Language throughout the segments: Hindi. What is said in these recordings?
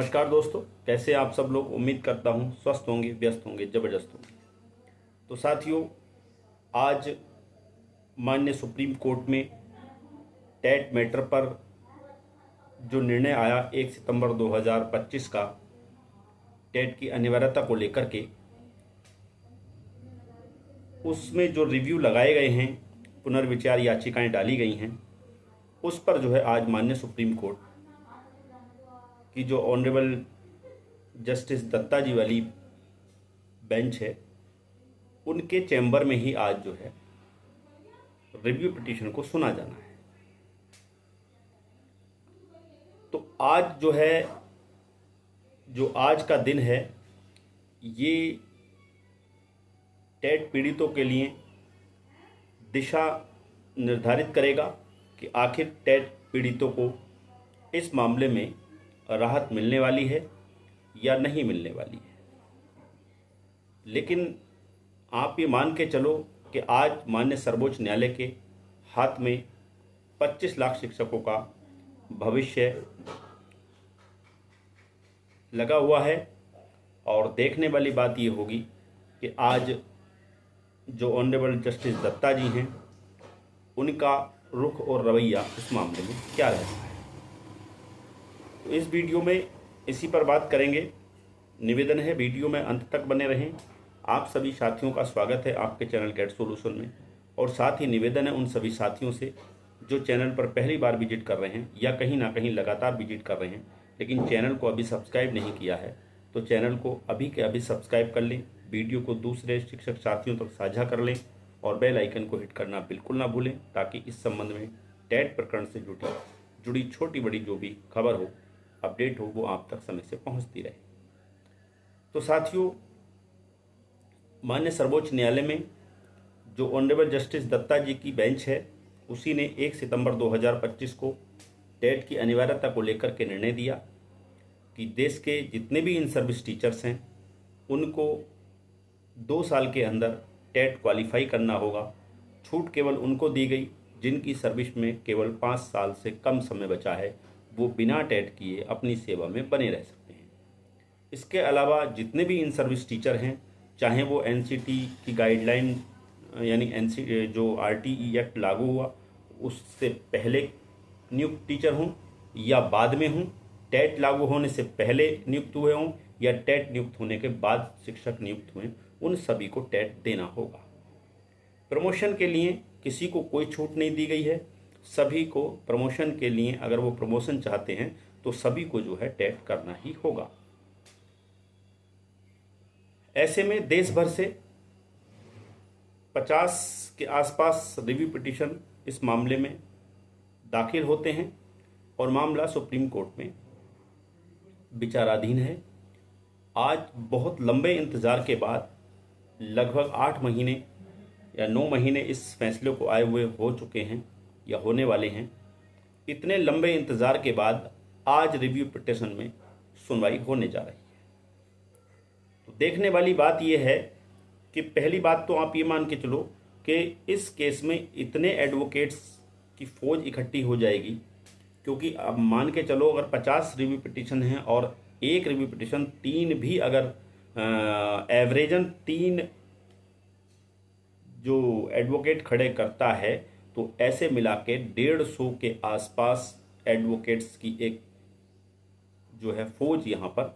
नमस्कार दोस्तों, कैसे आप सब लोग। उम्मीद करता हूँ स्वस्थ होंगे, व्यस्त होंगे, ज़बरदस्त होंगे। तो साथियों, आज माननीय सुप्रीम कोर्ट में टेट मैटर पर जो निर्णय आया 1 सितंबर 2025 का, टेट की अनिवार्यता को लेकर के, उसमें जो रिव्यू लगाए गए हैं, पुनर्विचार याचिकाएं डाली गई हैं, उस पर जो है आज माननीय सुप्रीम कोर्ट की जो ऑनरेबल जस्टिस दत्ता जी वाली बेंच है, उनके चैम्बर में ही आज जो है रिव्यू पिटीशन को सुना जाना है। तो आज जो है, जो आज का दिन है, ये टेट पीड़ितों के लिए दिशा निर्धारित करेगा कि आखिर टेट पीड़ितों को इस मामले में राहत मिलने वाली है या नहीं मिलने वाली है। लेकिन आप ये मान के चलो कि आज माननीय सर्वोच्च न्यायालय के हाथ में 25 लाख शिक्षकों का भविष्य लगा हुआ है। और देखने वाली बात ये होगी कि आज जो ऑनरेबल जस्टिस दत्ता जी हैं, उनका रुख और रवैया इस मामले में क्या रहता है। तो इस वीडियो में इसी पर बात करेंगे। निवेदन है वीडियो में अंत तक बने रहें। आप सभी साथियों का स्वागत है आपके चैनल गेट सॉल्यूशन में। और साथ ही निवेदन है उन सभी साथियों से जो चैनल पर पहली बार विजिट कर रहे हैं या कहीं ना कहीं लगातार विजिट कर रहे हैं, लेकिन चैनल को अभी सब्सक्राइब नहीं किया है, तो चैनल को अभी के अभी सब्सक्राइब कर लें। वीडियो को दूसरे शिक्षक साथियों तक साझा कर लें और बेल आइकन को हिट करना बिल्कुल ना भूलें, ताकि इस संबंध में टेट प्रकरण से जुड़ी छोटी बड़ी जो भी खबर हो, अपडेट हो, वो आप तक समय से पहुंचती रहे। तो साथियों, माननीय सर्वोच्च न्यायालय में जो ऑनरेबल जस्टिस दत्ता जी की बेंच है, उसी ने 1 सितंबर 2025 को टेट की अनिवार्यता को लेकर के निर्णय दिया कि देश के जितने भी इन सर्विस टीचर्स हैं, उनको 2 साल के अंदर टेट क्वालिफाई करना होगा। छूट केवल उनको दी गई जिनकी सर्विस में केवल 5 साल से कम समय बचा है, वो बिना टेट किए अपनी सेवा में बने रह सकते हैं। इसके अलावा जितने भी इन सर्विस टीचर हैं, चाहे वो एनसीटी की गाइडलाइन यानी जो आरटीई एक्ट लागू हुआ उससे पहले नियुक्त टीचर हों या बाद में हों, टेट लागू होने से पहले नियुक्त हुए हों या टेट नियुक्त होने के बाद शिक्षक नियुक्त हुए, उन सभी को टेट देना होगा। प्रमोशन के लिए किसी को कोई छूट नहीं दी गई है। सभी को प्रमोशन के लिए, अगर वो प्रमोशन चाहते हैं तो सभी को जो है टेट करना ही होगा। ऐसे में देश भर से 50 के आसपास रिव्यू पिटीशन इस मामले में दाखिल होते हैं और मामला सुप्रीम कोर्ट में विचाराधीन है। आज बहुत लंबे इंतज़ार के बाद लगभग 8 महीने या 9 महीने इस फैसले को आए हुए हो चुके हैं या होने वाले हैं। इतने लंबे इंतज़ार के बाद आज रिव्यू पिटीशन में सुनवाई होने जा रही है। तो देखने वाली बात यह है कि पहली बात तो आप ये मान के चलो कि इस केस में इतने एडवोकेट्स की फौज इकट्ठी हो जाएगी, क्योंकि अब मान के चलो अगर 50 रिव्यू पिटीशन हैं और एक रिव्यू पिटीशन 3 भी अगर एवरेजन 3 जो एडवोकेट खड़े करता है, तो ऐसे मिला के 150 के आसपास एडवोकेट्स की एक जो है फौज यहाँ पर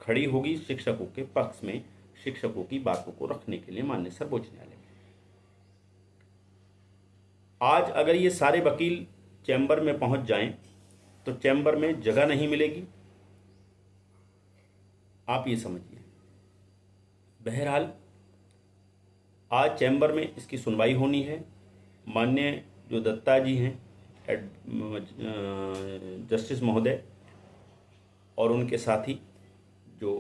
खड़ी होगी शिक्षकों के पक्ष में, शिक्षकों की बातों को रखने के लिए माननीय सर्वोच्च न्यायालय में। आज अगर ये सारे वकील चैम्बर में पहुंच जाएं तो चैम्बर में जगह नहीं मिलेगी, आप ये समझिए। बहरहाल आज चैम्बर में इसकी सुनवाई होनी है। माननीय जो दत्ता जी हैं, जस्टिस महोदय, और उनके साथी जो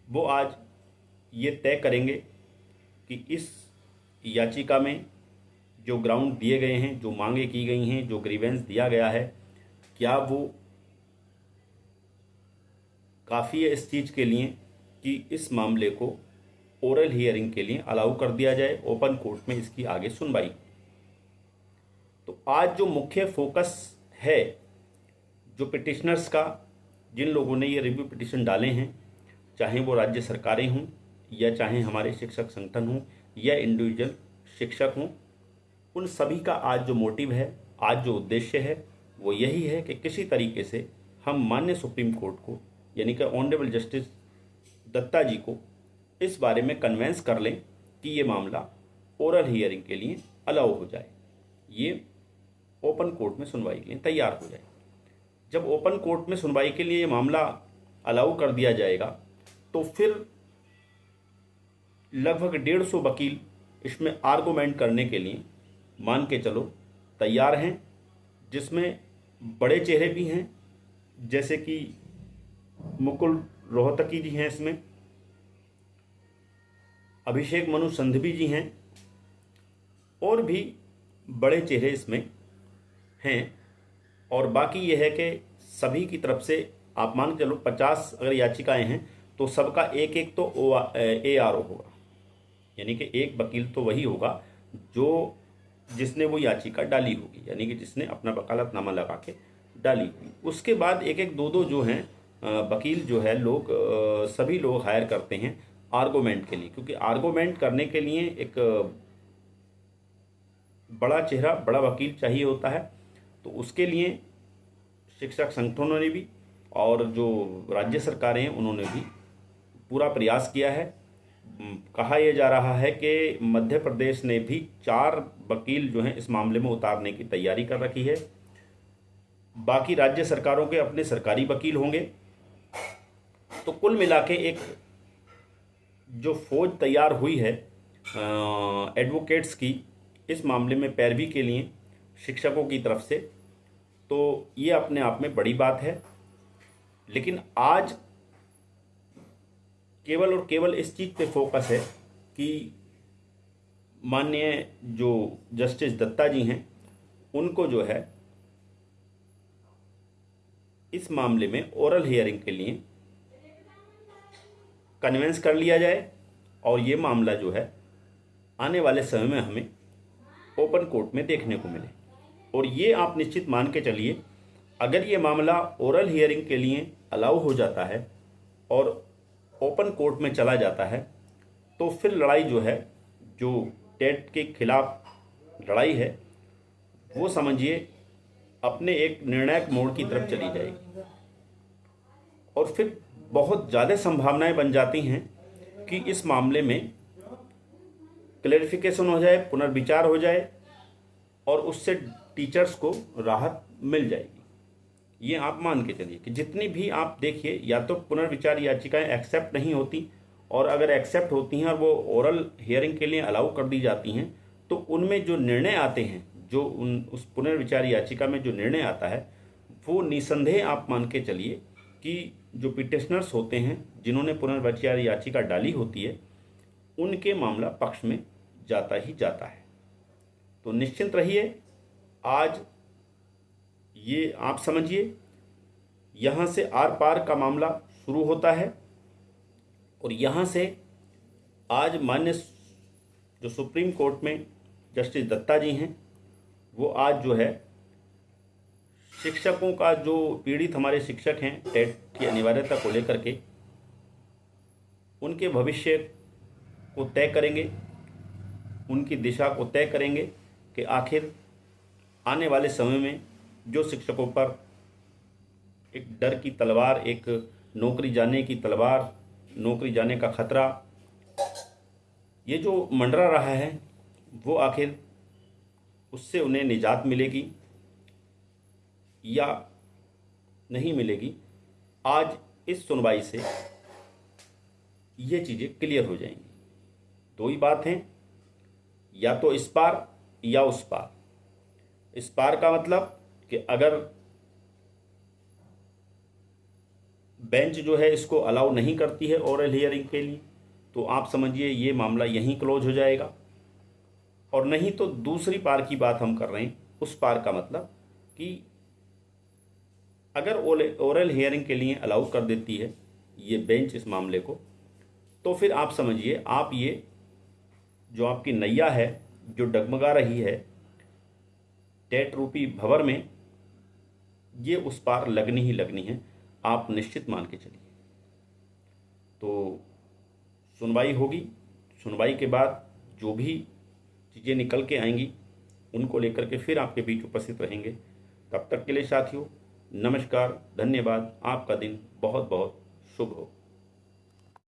वो आज ये तय करेंगे कि इस याचिका में जो ग्राउंड दिए गए हैं, जो मांगे की गई हैं, जो ग्रीवेंस दिया गया है, क्या वो काफ़ी है इस चीज़ के लिए कि इस मामले को ओरल हियरिंग के लिए अलाउ कर दिया जाए, ओपन कोर्ट में इसकी आगे सुनवाई। तो आज जो मुख्य फोकस है जो पिटिशनर्स का जिन लोगों ने ये रिव्यू पिटीशन डाले हैं, चाहे वो राज्य सरकारें हों या चाहे हमारे शिक्षक संगठन हों या इंडिविजुअल शिक्षक हों, उन सभी का आज जो मोटिव है, आज जो उद्देश्य है, वो यही है कि किसी तरीके से हम माननीय सुप्रीम कोर्ट को, यानी कि ऑनरेबल जस्टिस दत्ता जी को इस बारे में कन्वेंस कर लें कि ये मामला ओरल हियरिंग के लिए अलाउ हो जाए, ये ओपन कोर्ट में सुनवाई के लिए तैयार हो जाए। जब ओपन कोर्ट में सुनवाई के लिए ये मामला अलाउ कर दिया जाएगा तो फिर लगभग 150 वकील इसमें आर्गूमेंट करने के लिए मान के चलो तैयार हैं, जिसमें बड़े चेहरे भी हैं, जैसे कि मुकुल रोहतगी जी हैं, इसमें अभिषेक मनु संघवी जी हैं, और भी बड़े चेहरे इसमें हैं। और बाकी यह है कि सभी की तरफ से आप मान के चलो 50 अगर याचिकाएं हैं तो सबका एक एक तो ARO होगा, यानी कि एक वकील तो वही होगा जो जिसने वो याचिका डाली होगी, यानी कि जिसने अपना वकालतनामा लगा के डाली हुई। उसके बाद एक एक दो दो जो हैं वकील जो है लोग सभी लोग हायर करते हैं आर्गूमेंट के लिए, क्योंकि आर्गूमेंट करने के लिए एक बड़ा चेहरा, बड़ा वकील चाहिए होता है। तो उसके लिए शिक्षक संगठनों ने भी और जो राज्य सरकारें हैं उन्होंने भी पूरा प्रयास किया है। कहा यह जा रहा है कि मध्य प्रदेश ने भी 4 वकील जो हैं इस मामले में उतारने की तैयारी कर रखी है। बाकी राज्य सरकारों के अपने सरकारी वकील होंगे। तो कुल मिला के एक जो फौज तैयार हुई है एडवोकेट्स की इस मामले में पैरवी के लिए शिक्षकों की तरफ से, तो ये अपने आप में बड़ी बात है। लेकिन आज केवल और केवल इस चीज़ पे फोकस है कि माननीय जो जस्टिस दत्ता जी हैं उनको जो है इस मामले में ओरल हियरिंग के लिए कन्वेंस कर लिया जाए और ये मामला जो है आने वाले समय में हमें ओपन कोर्ट में देखने को मिले। और ये आप निश्चित मान के चलिए, अगर ये मामला ओरल हियरिंग के लिए अलाउ हो जाता है और ओपन कोर्ट में चला जाता है तो फिर लड़ाई जो है, जो टेट के खिलाफ लड़ाई है, वो समझिए अपने एक निर्णायक मोड़ की तरफ चली जाएगी। और फिर बहुत ज़्यादा संभावनाएं बन जाती हैं कि इस मामले में क्लैरिफिकेशन हो जाए, पुनर्विचार हो जाए और उससे टीचर्स को राहत मिल जाएगी। ये आप मान के चलिए कि जितनी भी आप देखिए, या तो पुनर्विचार याचिकाएं एक्सेप्ट नहीं होती, और अगर एक्सेप्ट होती हैं और वो ओरल हियरिंग के लिए अलाउ कर दी जाती हैं तो उनमें जो निर्णय आते हैं, जो उस पुनर्विचार याचिका में जो निर्णय आता है, वो निसंदेह आप मान के चलिए कि जो पिटिशनर्स होते हैं, जिन्होंने पुनर्विचार याचिका डाली होती है, उनके मामला पक्ष में जाता ही जाता है। तो निश्चिंत रहिए, आज ये आप समझिए यहाँ से आर पार का मामला शुरू होता है। और यहाँ से आज माननीय जो सुप्रीम कोर्ट में जस्टिस दत्ता जी हैं, वो आज जो है शिक्षकों का, जो पीड़ित हमारे शिक्षक हैं टेट की अनिवार्यता को लेकर के, उनके भविष्य को तय करेंगे, उनकी दिशा को तय करेंगे कि आखिर आने वाले समय में जो शिक्षकों पर एक डर की तलवार, एक नौकरी जाने की तलवार, नौकरी जाने का खतरा ये जो मंडरा रहा है, वो आखिर उससे उन्हें निजात मिलेगी या नहीं मिलेगी। आज इस सुनवाई से ये चीज़ें क्लियर हो जाएंगी। दो ही बात हैं, या तो इस पार या उस पार। इस पार का मतलब कि अगर बेंच जो है इसको अलाउ नहीं करती है ओरल हियरिंग के लिए, तो आप समझिए ये मामला यहीं क्लोज हो जाएगा। और नहीं तो दूसरी पार की बात हम कर रहे हैं, उस पार का मतलब कि अगर ओरल हियरिंग के लिए अलाउ कर देती है ये बेंच इस मामले को, तो फिर आप समझिए आप ये जो आपकी नैया है जो डगमगा रही है टेट रूपी भंवर में, ये उस पार लगनी ही लगनी है। आप निश्चित मान के चलिए। तो सुनवाई होगी, सुनवाई के बाद जो भी चीज़ें निकल के आएंगी उनको लेकर के फिर आपके बीच उपस्थित रहेंगे। तब तक के लिए साथियों, नमस्कार, धन्यवाद। आपका दिन बहुत बहुत शुभ हो।